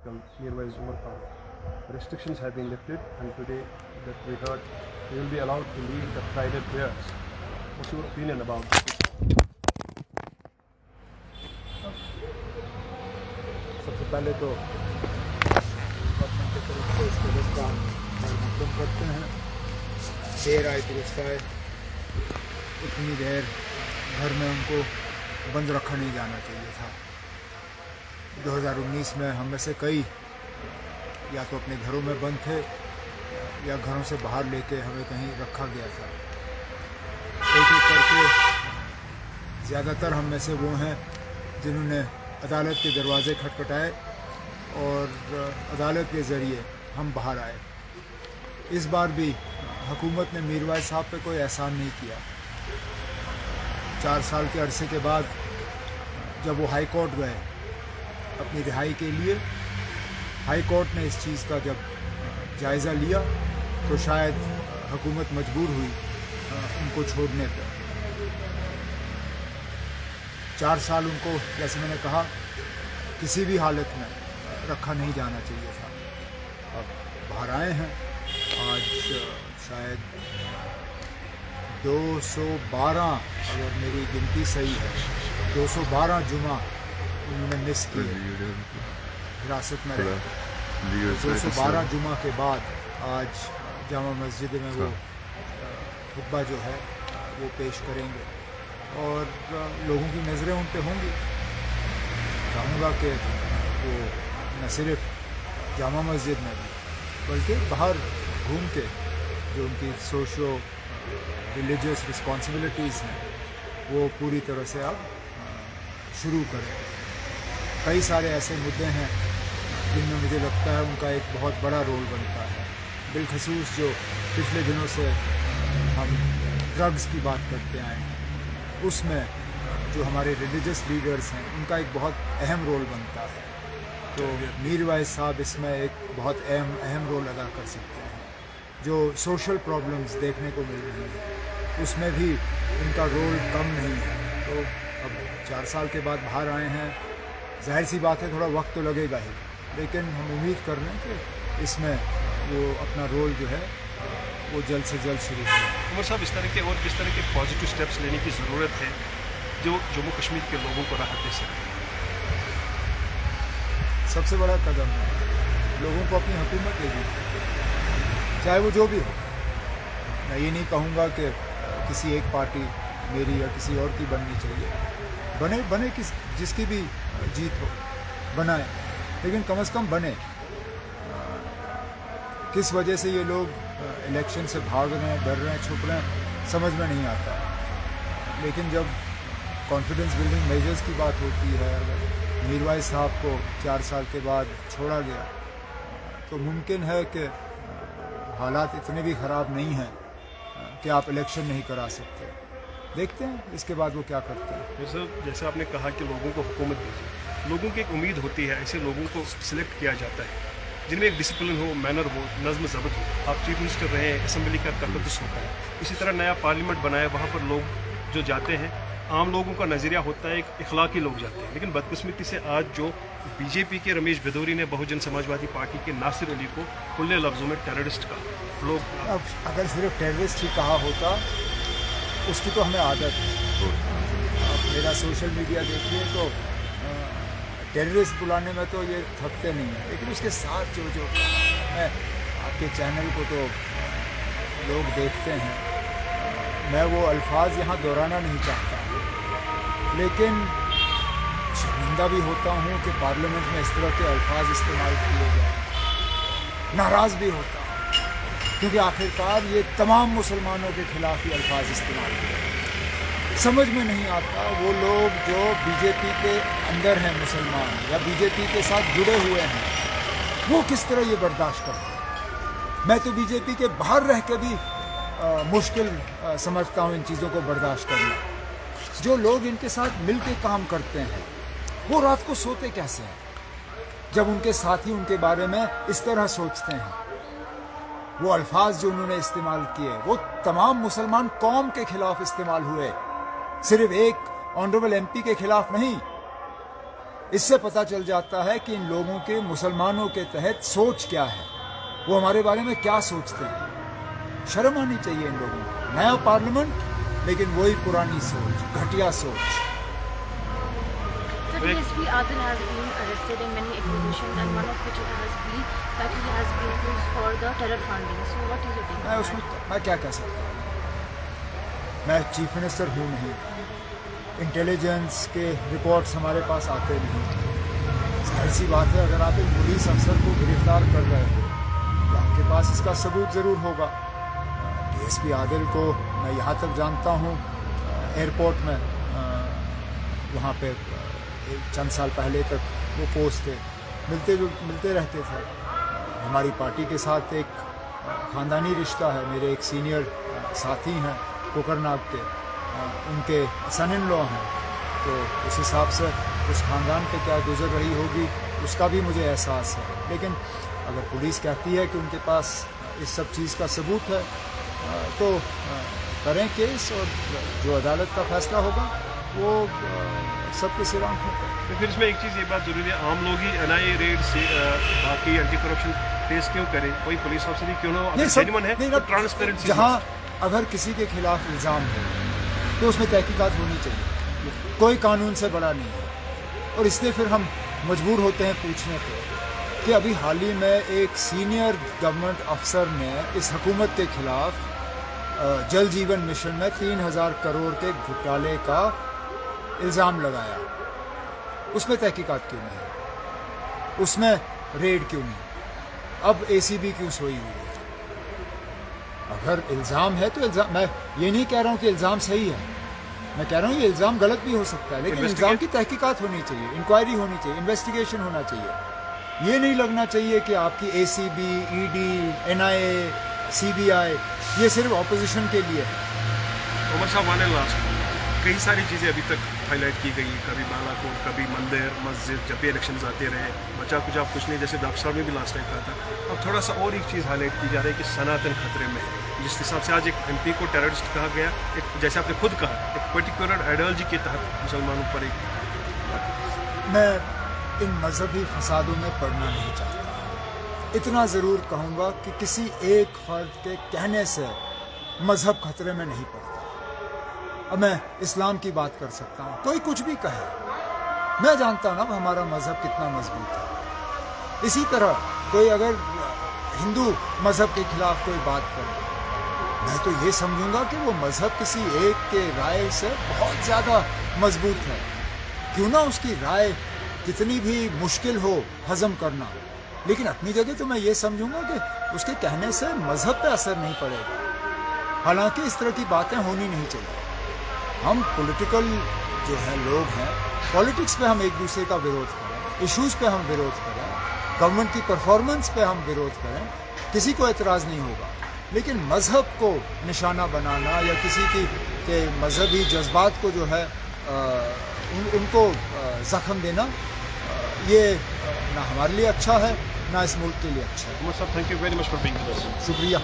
become Mirwais Umar Farooq. Restrictions have been lifted, and today that we heard he will be allowed to lead the Friday prayers. What's your opinion about this? सबसे पहले तो government की तरफ से इस project का मुकदम करते हैं। देर आए दुरुस्त आए, इतनी देर घर में उनको बंद रखा नहीं जाना चाहिए था। 2019 में हम में से कई या तो अपने घरों में बंद थे या घरों से बाहर लेके हमें कहीं रखा गया था। एक एक करके ज़्यादातर हम में से वो हैं जिन्होंने अदालत के दरवाज़े खटखटाए और अदालत के ज़रिए हम बाहर आए। इस बार भी हुकूमत ने मीरवाइज साहब पे कोई एहसान नहीं किया। 4 साल के अरसे के बाद जब वो हाई कोर्ट गए अपनी रिहाई के लिए, हाई कोर्ट ने इस चीज़ का जब जायज़ा लिया तो शायद हुकूमत मजबूर हुई उनको छोड़ने पर। 4 साल उनको, जैसे मैंने कहा, किसी भी हालत में रखा नहीं जाना चाहिए था। अब बाहर आए हैं। आज शायद 212, अगर मेरी गिनती सही है, 212 जुमा उन्होंने मिस किए हिरासत में रहे। 212 जुमा के बाद आज जामा मस्जिद में वो खुतबा जो है वो पेश करेंगे और लोगों की नज़रें उन पे होंगी। चाहूँगा कि वो न सिर्फ जामा मस्जिद में भी बल्कि बाहर घूम के जो उनकी सोशो रिलीजियस रिस्पॉन्सिबिलिटीज़ हैं वो पूरी तरह से अब शुरू करें। कई सारे ऐसे मुद्दे हैं जिनमें मुझे लगता है उनका एक बहुत बड़ा रोल बनता है। बिलखसूस जो पिछले दिनों से हम ड्रग्स की बात करते आए हैं, उसमें जो हमारे रिलीजियस लीडर्स हैं उनका एक बहुत अहम रोल बनता है। तो मीरवाइज साहब इसमें एक बहुत अहम रोल अदा कर सकते हैं। जो सोशल प्रॉब्लम्स देखने को मिल रही हैं उसमें भी उनका रोल कम नहीं है। तो अब 4 साल के बाद बाहर आए हैं, जाहिर सी बात है थोड़ा वक्त तो लगेगा ही, लेकिन हम उम्मीद कर रहे हैं कि इसमें वो अपना रोल जो है वो जल्द से जल्द शुरू करें। उमर साहब, इस तरह के और किस तरह के पॉजिटिव स्टेप्स लेने की ज़रूरत है जो जम्मू कश्मीर के लोगों को राहत दे सके? सबसे बड़ा कदम है लोगों को अपनी हुकूमत देगी, चाहे वो जो भी हो। मैं ये नहीं कहूँगा कि किसी एक पार्टी मेरी या किसी और की बननी चाहिए। बने जिसकी भी जीत हो बनाए, लेकिन कम से कम बने। किस वजह से ये लोग इलेक्शन से भाग रहे हैं, डर रहे हैं, छुप रहे हैं, समझ में नहीं आता। लेकिन जब कॉन्फिडेंस बिल्डिंग मेजर्स की बात होती है, अगर मीरवाइज साहब को 4 साल के बाद छोड़ा गया तो मुमकिन है कि हालात इतने भी ख़राब नहीं हैं कि आप इलेक्शन नहीं करा सकते। देखते हैं इसके बाद वो क्या करते हैं। सर, जैसे आपने कहा कि लोगों को हुकूमत दीजिए, लोगों की एक उम्मीद होती है, ऐसे लोगों को सिलेक्ट किया जाता है जिनमें एक डिसिप्लिन हो, मैनर हो, नज़्म ज़ब्त हो। आप चीफ मिनिस्टर रहे, असम्बली का तकद्दुस होता है। इसी तरह नया पार्लियामेंट बनाए, वहाँ पर लोग जो जाते हैं, आम लोगों का नज़रिया होता है एक इखलाकी लोग जाते हैं। लेकिन बदकिस्मती से आज जो बीजेपी के रमेश भदौरी ने बहुजन समाजवादी पार्टी के नासिर अली को खुले लफ्ज़ों में टेररिस्ट कहा। लोग अब अगर सिर्फ टेररिस्ट ही कहा होता, उसकी तो हमें आदत है। आप मेरा सोशल मीडिया देखिए तो टेररिस्ट बुलाने में तो ये थकते नहीं हैं, लेकिन उसके साथ जो मैं आपके चैनल को तो लोग देखते हैं, मैं वो अल्फाज यहाँ दोहराना नहीं चाहता, लेकिन शर्मिंदा भी होता हूँ कि पार्लियामेंट में इस तरह के अल्फाज इस्तेमाल किए जाए। नाराज़ भी होता हूँ क्योंकि आखिरकार ये तमाम मुसलमानों के खिलाफ ही अल्फाज इस्तेमाल किए। समझ में नहीं आता वो लोग जो बीजेपी के अंदर हैं, मुसलमान या बीजेपी के साथ जुड़े हुए हैं, वो किस तरह ये बर्दाश्त करते हैं। मैं तो बीजेपी के बाहर रह के भी मुश्किल समझता हूँ इन चीज़ों को बर्दाश्त करना। जो लोग इनके साथ मिल के काम करते हैं वो रात को सोते कैसे हैं जब उनके साथी उनके बारे में इस तरह सोचते हैं। वो अल्फाज जो उन्होंने इस्तेमाल किए वो तमाम मुसलमान कौम के खिलाफ इस्तेमाल हुए, सिर्फ एक ऑनरेबल एमपी के खिलाफ नहीं। اس سے پتہ چل جاتا ہے کہ ان لوگوں کے مسلمانوں کے تحت سوچ کیا ہے، وہ ہمارے بارے میں کیا سوچتے ہیں. شرم آنی چاہیے ان لوگوں کو. نیا پارلیمنٹ لیکن وہی پرانی سوچ، گھٹیا سوچ. So DSP Adil has been arrested in many accusations, and one of which has been that he has been used for the terror funding. So what is your take? میں اس میں کیا کہہ سکتا ہوں؟ میں چیف منسٹر ہوں نہیں، intelligence کے رپورٹس ہمارے پاس آتے نہیں. ظاہر سی بات ہے اگر آپ ایک پولیس افسر کو گرفتار کر رہے ہو تو آپ کے پاس اس کا ثبوت ضرور ہوگا. ڈی ایس پی عادل کو میں یہاں تک جانتا ہوں، ایئرپورٹ میں وہاں پہ چند سال پہلے تک وہ پوسٹ تھے، ملتے رہتے تھے. ہماری پارٹی کے ساتھ ایک خاندانی رشتہ ہے. میرے ایک سینئر ساتھی ہیں کوکرناگ کے، ان کے سن ان لا ہیں، تو اس حساب سے اس خاندان پہ کیا گزر رہی ہوگی اس کا بھی مجھے احساس ہے. لیکن اگر پولیس کہتی ہے کہ ان کے پاس اس سب چیز کا ثبوت ہے تو کریں کیس، اور جو عدالت کا فیصلہ ہوگا وہ سب کے سوا ہوگا. تو پھر اس میں ایک چیز یہ بات ضروری ہے، عام لوگ ہی این آئی اے ریڈ سے باقی اینٹی کرپشن فیس کیوں کریں؟ کوئی پولیس افسر ہی کیوں نہ ہو؟ اگر جینوئن ہے تو ٹرانسپیرنسی. جہاں اگر کسی کے خلاف الزام ہو تو اس میں تحقیقات ہونی چاہیے. کوئی قانون سے بڑا نہیں ہے. اور اس لیے پھر ہم مجبور ہوتے ہیں پوچھنے پہ کہ ابھی حال ہی میں ایک سینئر گورنمنٹ افسر نے اس حکومت کے خلاف جل جیون مشن میں 3,000 کروڑ کے گھوٹالے کا الزام لگایا. اس میں تحقیقات کیوں نہیں؟ اس میں ریڈ کیوں نہیں؟ اب اے سی بی کیوں سوئی ہوئی ہے؟ اگر الزام ہے تو الزام، میں یہ نہیں کہہ رہا ہوں کہ الزام صحیح ہے، میں کہہ رہا ہوں یہ الزام غلط بھی ہو سکتا ہے، لیکن الزام کی تحقیقات ہونی چاہیے، انکوائری ہونی چاہیے، انویسٹیگیشن ہونا چاہیے. یہ نہیں لگنا چاہیے کہ آپ کی A C B, E D, N I A, C B I یہ صرف اپوزیشن کے لیے ہے. عمر صاحب آنے لاسٹ کئی ساری چیزیں ابھی تک ہائی لائٹ کی گئی، کبھی بالا کوٹ، کبھی مندر مسجد، جب بھی الیکشنز آتے رہے بچا کچھ آپ کچھ نہیں، جیسے ڈاکٹر صاحب نے بھی لاسٹ ٹائم کہا تھا. اب تھوڑا سا اور ایک چیز ہائی لائٹ کی جا رہی ہے کہ سناتن خطرے میں ہے، جس حساب سے آج ایک ایم پی کو ٹیررسٹ کہا گیا، ایک جیسے آپ نے خود کہا ایک پرٹیکولر آئیڈیالوجی کے تحت مسلمانوں پر ایک. میں ان مذہبی فسادوں میں پڑھنا نہیں چاہتا. اتنا ضرور کہوں گا کہ کسی ایک فرد کے کہنے سے مذہب خطرے میں نہیں پڑتا. اب میں اسلام کی بات کر سکتا ہوں، کوئی کچھ بھی کہے، میں جانتا ہوں نا ہمارا مذہب کتنا مضبوط ہے. اسی طرح کوئی اگر ہندو مذہب کے خلاف کوئی بات کرے، میں تو یہ سمجھوں گا کہ وہ مذہب کسی ایک کے رائے سے بہت زیادہ مضبوط ہے. کیوں نہ اس کی رائے کتنی بھی مشکل ہو ہضم کرنا، لیکن اپنی جگہ تو میں یہ سمجھوں گا کہ اس کے کہنے سے مذہب پہ اثر نہیں پڑے گا. حالانکہ اس طرح کی باتیں ہونی نہیں چاہیے. ہم پولیٹیکل جو ہے لوگ ہیں، پولیٹکس پہ ہم ایک دوسرے کا وروଧ کریں، ایشوز پہ ہم وروଧ کریں، گورنمنٹ کی پرفارمنس پہ ہم وروଧ کریں، کسی کو اعتراض نہیں ہوگا. لیکن مذہب کو نشانہ بنانا یا کسی کی کے مذہبی جذبات کو جو ہے ان کو زخم دینا، یہ نہ ہمارے لیے اچھا ہے نہ اس ملک کے لیے اچھا ہے. عمر صاحب thank you very much for being with us. شکریہ.